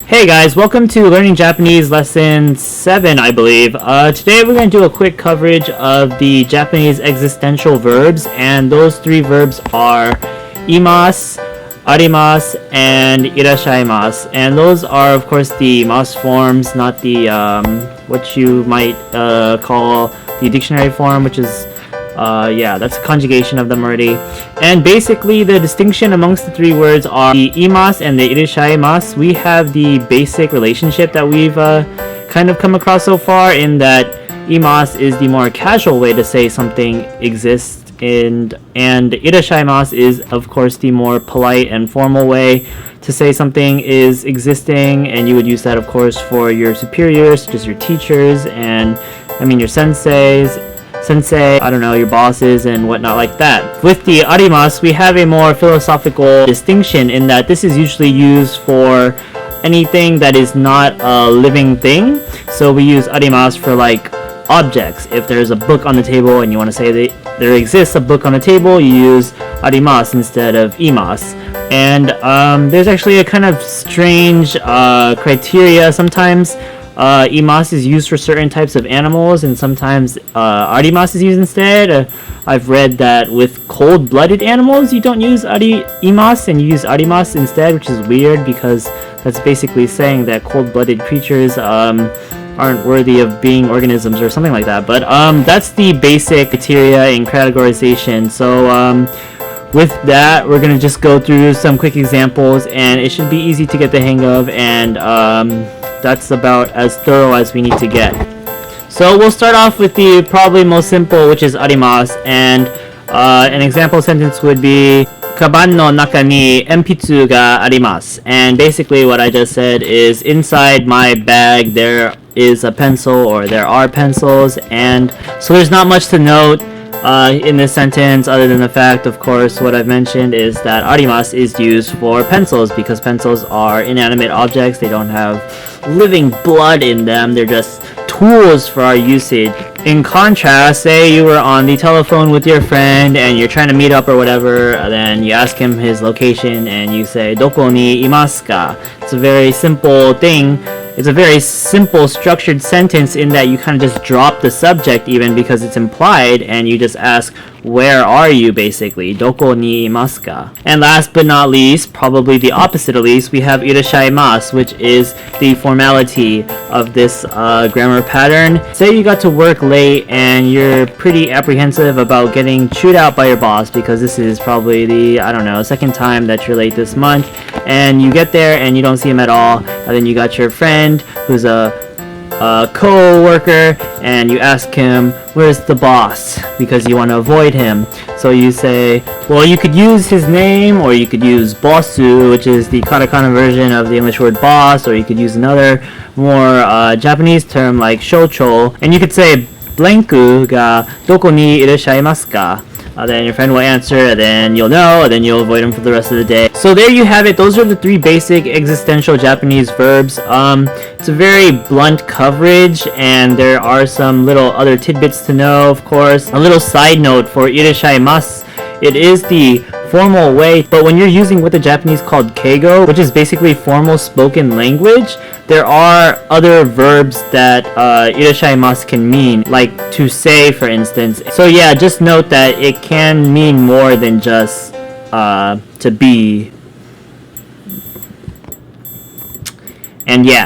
Hey guys, welcome to Learning Japanese Lesson 7, I believe. Today we're going to do a quick coverage of the Japanese existential verbs, and those three verbs are imasu, arimasu, and irashaimasu. And those are, of course, the mas forms, not the what you might call the dictionary form, which is that's a conjugation of them already. And basically the distinction amongst the three words are the imasu and the irassharu. We have the basic relationship that we've kind of come across so far, in that imasu is the more casual way to say something exists, and irassharu is of course the more polite and formal way to say something is existing, and you would use that of course for your superiors, such as your teachers and your sensei, I don't know, your bosses and whatnot like that. With the arimasu, we have a more philosophical distinction in that this is usually used for anything that is not a living thing. So we use arimasu for like objects. If there's a book on the table and you want to say that there exists a book on the table, you use arimasu instead of imasu. And there's actually a kind of strange criteria. Sometimes imasu is used for certain types of animals, and sometimes arimasu is used instead. I've read that with cold-blooded animals you don't use imasu and you use arimasu instead, which is weird because that's basically saying that cold-blooded creatures aren't worthy of being organisms or something like that. But that's the basic criteria in categorization. So with that, we're gonna just go through some quick examples, and it should be easy to get the hang of, and that's about as thorough as we need to get. So we'll start off with the probably most simple, which is arimasu, and an example sentence would be kaban no naka ni enpitsu ga arimasu. And basically what I just said is, inside my bag there is a pencil, or there are pencils. And so there's not much to note in this sentence, other than the fact, of course, what I've mentioned is that arimasu is used for pencils because pencils are inanimate objects. They don't have living blood in them. They're just tools for our usage. In contrast, say you were on the telephone with your friend and you're trying to meet up or whatever, then you ask him his location and you say doko ni imasu ka. It's a very simple thing. It's a very simple structured sentence in that you kind of just drop the subject even because it's implied, and you just ask, where are you, basically? Doko ni imasu ka? And last but not least, probably the opposite at least, we have irassharu, which is the formality of this grammar pattern. Say you got to work late and you're pretty apprehensive about getting chewed out by your boss because this is probably the, I don't know, second time that you're late this month, and you get there and you don't see him at all, and then you got your friend who's a co-worker, and you ask him, where's the boss, because you want to avoid him. So you say, well, you could use his name, or you could use bossu, which is the katakana version of the English word boss, or you could use another more Japanese term like shocho, and you could say blanku ga doko ni irashaimasu ka. Then your friend will answer, and then you'll know, and then you'll avoid him for the rest of the day. So there you have it. Those are the three basic existential Japanese verbs. It's a very blunt coverage, and there are some little other tidbits to know, of course. A little side note for irassharu, it is the formal way, but when you're using what the Japanese called keigo, which is basically formal spoken language, there are other verbs that irassharu can mean, like to say, for instance. So yeah, just note that it can mean more than just to be. And yeah.